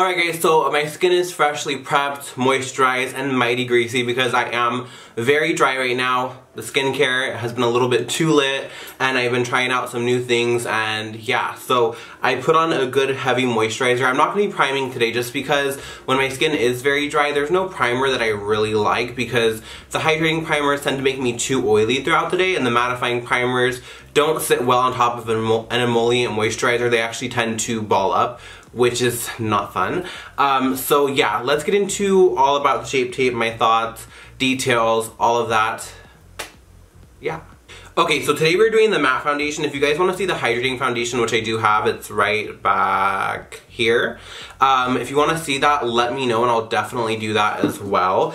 Alright guys, so my skin is freshly prepped, moisturized, and mighty greasy because I am very dry right now. The skincare has been a little bit too lit, and I've been trying out some new things, and yeah, so I put on a good heavy moisturizer. I'm not going to be priming today just because when my skin is very dry, there's no primer that I really like because the hydrating primers tend to make me too oily throughout the day, and the mattifying primers don't sit well on top of an emollient moisturizer. They actually tend to ball up, which is not fun. So yeah, let's get into all about the Shape Tape, my thoughts, details, all of that. Yeah. Okay, so today we're doing the matte foundation. If you guys want to see the hydrating foundation, which I do have, it's right back here. If you want to see that, let me know and I'll definitely do that as well.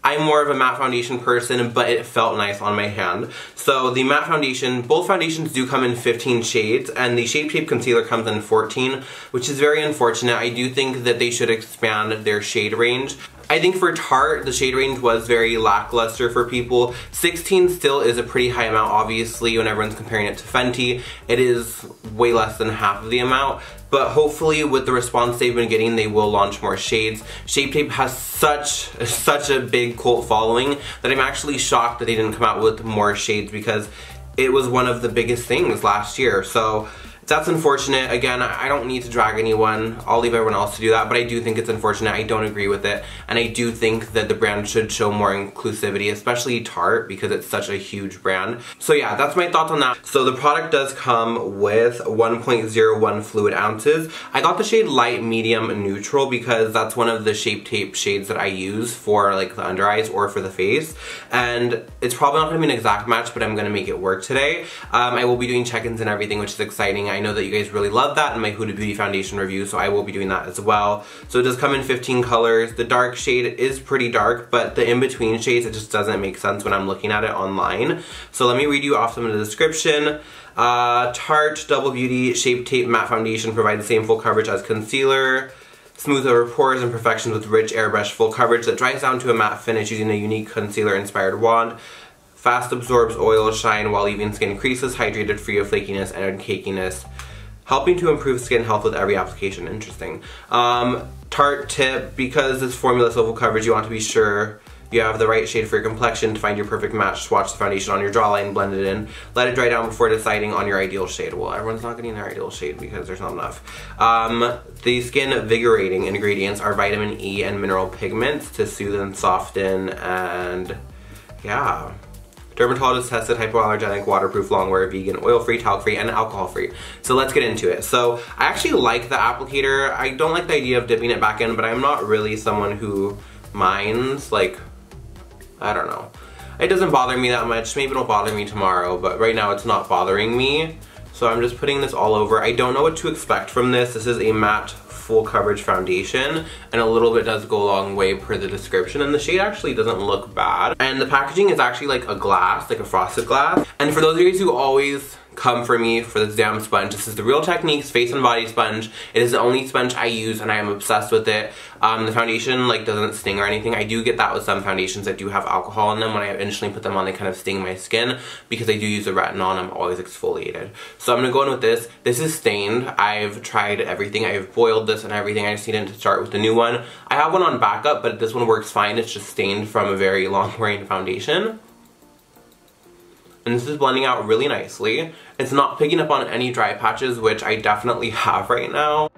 I'm more of a matte foundation person, but it felt nice on my hand. So the matte foundation, both foundations do come in 15 shades, and the Shape Tape concealer comes in 14, which is very unfortunate. I do think that they should expand their shade range. I think for Tarte, the shade range was very lackluster for people. 16 still is a pretty high amount, obviously, when everyone's comparing it to Fenty. It is way less than half of the amount, but hopefully with the response they've been getting, they will launch more shades. Shape Tape has such a big cult following that I'm actually shocked that they didn't come out with more shades because it was one of the biggest things last year. So that's unfortunate. Again, I don't need to drag anyone. I'll leave everyone else to do that, but I do think it's unfortunate. I don't agree with it, and I do think that the brand should show more inclusivity, especially Tarte, because it's such a huge brand. So yeah, that's my thoughts on that. So the product does come with 1.01 fluid ounces. I got the shade light, medium, neutral because that's one of the Shape Tape shades that I use for like the under eyes or for the face, and it's probably not going to be an exact match, but I'm going to make it work today. I will be doing check-ins and everything, which is exciting. I know that you guys really love that in my Huda Beauty foundation review, so I will be doing that as well. So it does come in 15 colors. The dark shade is pretty dark, but the in-between shades, it just doesn't make sense when I'm looking at it online. So let me read you off some of the description. Tarte Double Beauty Shape Tape Matte Foundation provides the same full coverage as concealer. Smooth over pores and imperfections with rich airbrush full coverage that dries down to a matte finish using a unique concealer-inspired wand. Fast absorbs oil shine while leaving skin creases hydrated, free of flakiness and cakiness, helping to improve skin health with every application. Interesting. Tarte tip: because this formula is full coverage, you want to be sure you have the right shade for your complexion. To find your perfect match, swatch the foundation on your jawline, blend it in, let it dry down before deciding on your ideal shade. Well, everyone's not getting their ideal shade because there's not enough. The skin vigorating ingredients are vitamin E and mineral pigments to soothe and soften, and yeah. Dermatologist tested, hypoallergenic, waterproof, long-wear, vegan, oil-free, talc-free, and alcohol-free. So let's get into it. So I actually like the applicator. I don't like the idea of dipping it back in, but I'm not really someone who minds. Like, I don't know. It doesn't bother me that much. Maybe it'll bother me tomorrow, but right now it's not bothering me. So I'm just putting this all over. I don't know what to expect from this. This is a matte full coverage foundation, and a little bit does go a long way per the description, and the shade actually doesn't look bad. And the packaging is actually like a glass, like a frosted glass. And for those of you who always come for me for this damn sponge, this is the Real Techniques Face and Body Sponge. It is the only sponge I use, and I am obsessed with it. The foundation like doesn't sting or anything. I do get that with some foundations that do have alcohol in them. When I initially put them on, they kind of sting my skin because I do use the retinol and I'm always exfoliated. So I'm gonna go in with this. This is stained. I've tried everything. I've boiled this and everything. I just needed to start with the new one. I have one on backup, but this one works fine. It's just stained from a very long wearing foundation. And this is blending out really nicely. It's not picking up on any dry patches, which I definitely have right now.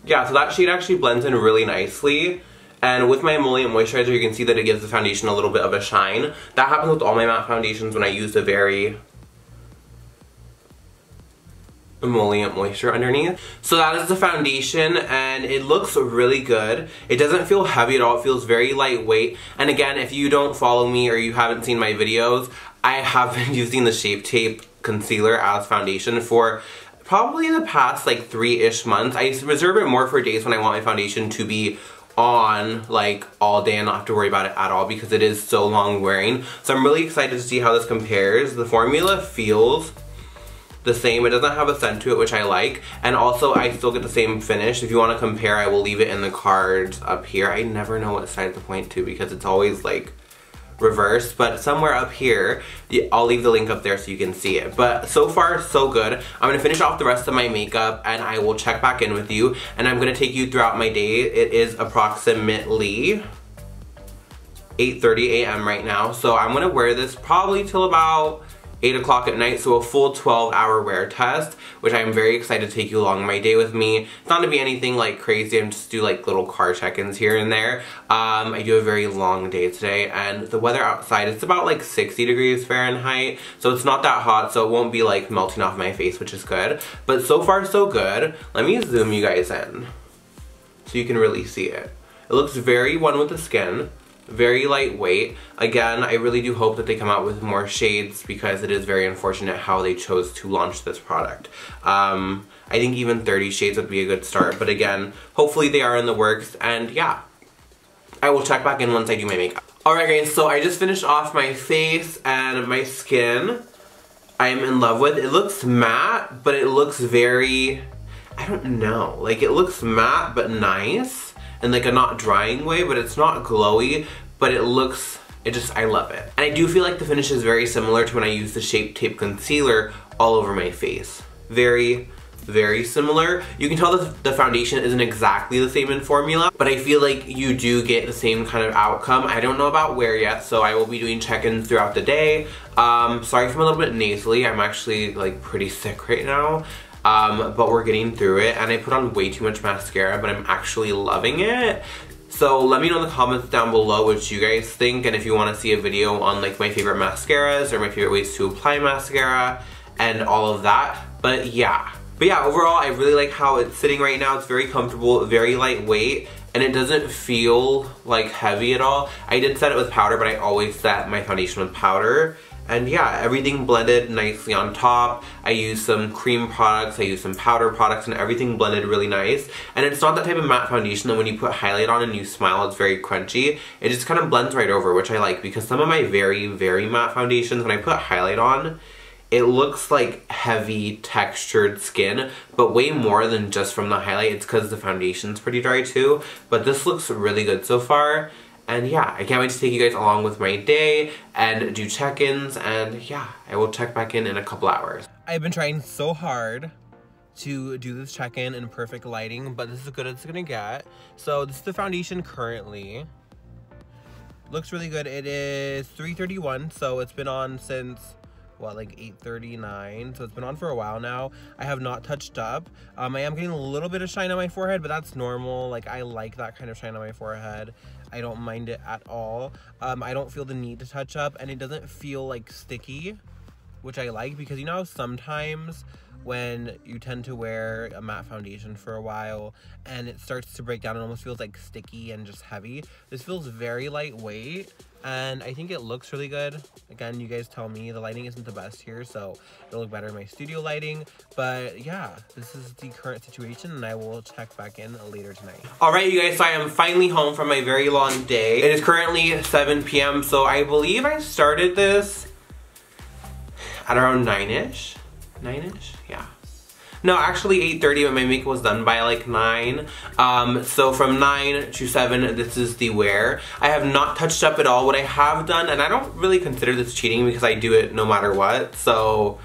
Yeah, so that shade actually blends in really nicely. And with my emollient moisturizer, you can see that it gives the foundation a little bit of a shine. That happens with all my matte foundations when I use a very emollient moisture underneath. So that is the foundation, and it looks really good. It doesn't feel heavy at all. It feels very lightweight. And again, if you don't follow me or you haven't seen my videos, I have been using the Shape Tape concealer as foundation for probably the past like 3-ish months. I reserve it more for days when I want my foundation to be on like all day and not have to worry about it at all because it is so long wearing. So I'm really excited to see how this compares. The formula feels the same. It doesn't have a scent to it, which I like, and also I still get the same finish. If you want to compare, I will leave it in the cards up here. I never know what side to point to because it's always like reversed, but somewhere up here, I'll leave the link up there so you can see it. But so far, so good. I'm gonna finish off the rest of my makeup and I will check back in with you, and I'm gonna take you throughout my day. It is approximately 8:30 a.m. right now, so I'm gonna wear this probably till about 8 o'clock at night, so a full 12-hour wear test, which I'm very excited to take you along my day with me. It's not gonna be anything like crazy, I'm just do like little car check-ins here and there. I do a very long day today, and the weather outside, it's about like 60 degrees Fahrenheit, so it's not that hot, so it won't be like melting off my face, which is good. But so far so good. Let me zoom you guys in so you can really see it. It looks very one with the skin. Very lightweight. Again, I really do hope that they come out with more shades because it is very unfortunate how they chose to launch this product. I think even 30 shades would be a good start, but again, hopefully they are in the works, and yeah. I will check back in once I do my makeup. Alright guys, so I just finished off my face and my skin. I am in love with. It looks matte, but it looks very, I don't know, like it looks matte but nice. In like a not drying way, but it's not glowy, but it looks, I love it. And I do feel like the finish is very similar to when I use the Shape Tape Concealer all over my face. Very, very similar. You can tell that the foundation isn't exactly the same in formula, but I feel like you do get the same kind of outcome. I don't know about wear yet, so I will be doing check-ins throughout the day. Sorry if I'm a little bit nasally. I'm actually like pretty sick right now. But we're getting through it, and I put on way too much mascara, but I'm actually loving it. So let me know in the comments down below what you guys think, and if you want to see a video on like my favorite mascaras or my favorite ways to apply mascara and all of that. But yeah, overall I really like how it's sitting right now. It's very comfortable, very lightweight, and it doesn't feel like heavy at all. I did set it with powder, but I always set my foundation with powder. And yeah, everything blended nicely on top. I used some cream products, I used some powder products, and everything blended really nice. And it's not that type of matte foundation that when you put highlight on and you smile, it's very crunchy. It just kind of blends right over, which I like, because some of my very, very matte foundations, when I put highlight on, it looks like heavy textured skin, but way more than just from the highlight. It's because the foundation's pretty dry too. But this looks really good so far. And yeah, I can't wait to take you guys along with my day and do check-ins, and yeah, I will check back in a couple hours. I've been trying so hard to do this check-in in perfect lighting, but this is as good as it's gonna get. So this is the foundation currently. Looks really good. It is 3:31, so it's been on since, what, like 8:39, so it's been on for a while now. I have not touched up. I am getting a little bit of shine on my forehead, but that's normal. Like, I like that kind of shine on my forehead. I don't mind it at all. I don't feel the need to touch up, and it doesn't feel like sticky, which I like, because you know sometimes when you tend to wear a matte foundation for a while and it starts to break down, it almost feels like sticky and just heavy. This feels very lightweight, and I think it looks really good. Again, you guys tell me, the lighting isn't the best here, so it'll look better in my studio lighting. But yeah, this is the current situation, and I will check back in later tonight. Alright you guys, so I am finally home from my very long day. It is currently 7 p.m. so I believe I started this at around 9-ish? 9-ish? Yeah. No, actually 8:30, but my makeup was done by like 9. So from 9 to 7, this is the wear. I have not touched up at all. What I have done, and I don't really consider this cheating because I do it no matter what, so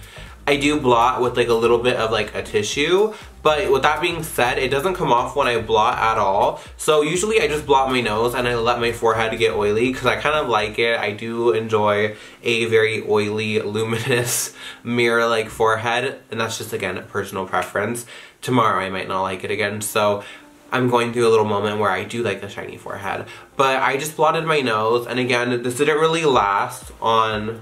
I do blot with like a little bit of like a tissue. But with that being said, it doesn't come off when I blot at all. So usually I just blot my nose and I let my forehead get oily because I kind of like it. I do enjoy a very oily, luminous, mirror-like forehead. And that's just, again, personal preference. Tomorrow I might not like it again. So I'm going through a little moment where I do like a shiny forehead. But I just blotted my nose. And again, this didn't really last on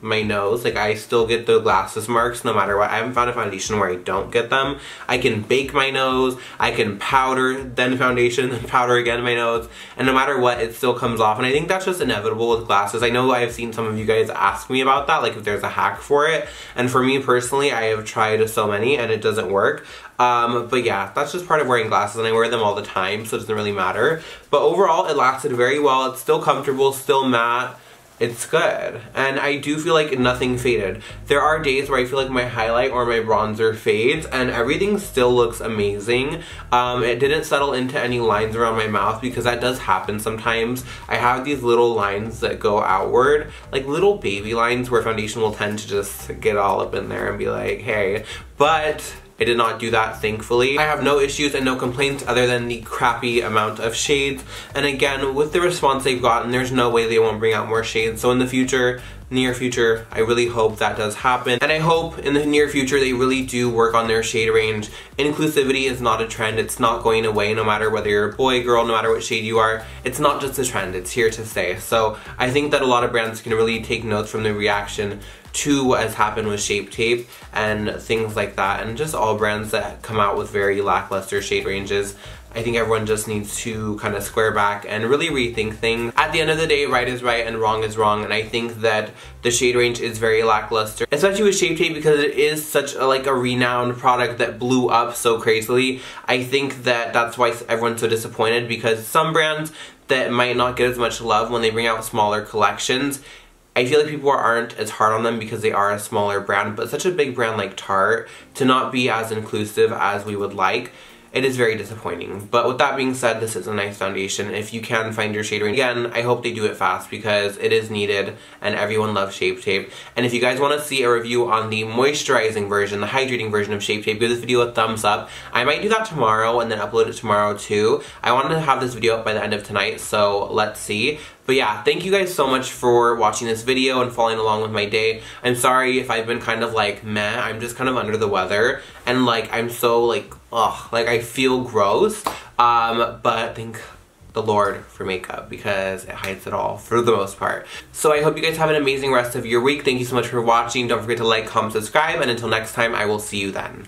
my nose. Like, I still get the glasses marks no matter what. I haven't found a foundation where I don't get them. I can bake my nose, I can powder, then foundation, then powder again my nose, and no matter what, it still comes off. And I think that's just inevitable with glasses. I know I've seen some of you guys ask me about that, like if there's a hack for it. And for me personally, I have tried so many and it doesn't work. But yeah, that's just part of wearing glasses, and I wear them all the time, so it doesn't really matter. But overall, it lasted very well. It's still comfortable, still matte. it's good. And I do feel like nothing faded. There are days where I feel like my highlight or my bronzer fades and everything still looks amazing. It didn't settle into any lines around my mouth because that does happen sometimes. I have these little lines that go outward, like little baby lines where foundation will tend to just get all up in there and be like, hey. But I did not do that, thankfully. I have no issues and no complaints other than the crappy amount of shades. And again, with the response they've gotten, there's no way they won't bring out more shades. So in the future, near future, I really hope that does happen. And I hope in the near future they really do work on their shade range. Inclusivity is not a trend. It's not going away no matter whether you're a boy, girl, no matter what shade you are. It's not just a trend. It's here to stay. So I think that a lot of brands can really take notes from the reaction to what has happened with Shape Tape and things like that, and just all brands that come out with very lackluster shade ranges. I think everyone just needs to kind of square back and really rethink things. At the end of the day, right is right and wrong is wrong, and I think that the shade range is very lackluster, especially with Shape Tape because it is such a renowned product that blew up so crazily. I think that that's why everyone's so disappointed, because some brands that might not get as much love when they bring out smaller collections, I feel like people aren't as hard on them because they are a smaller brand, but such a big brand like Tarte, to not be as inclusive as we would like, it is very disappointing. But with that being said, this is a nice foundation. If you can find your shade range, again, I hope they do it fast because it is needed and everyone loves Shape Tape. And if you guys want to see a review on the moisturizing version, the hydrating version of Shape Tape, give this video a thumbs up. I might do that tomorrow and then upload it tomorrow too. I wanted to have this video up by the end of tonight, so let's see. But yeah, thank you guys so much for watching this video and following along with my day. I'm sorry if I've been kind of meh, I'm just kind of under the weather. And I'm so ugh, I feel gross. But thank the Lord for makeup because it hides it all for the most part. So I hope you guys have an amazing rest of your week. Thank you so much for watching. Don't forget to like, comment, subscribe, and until next time, I will see you then.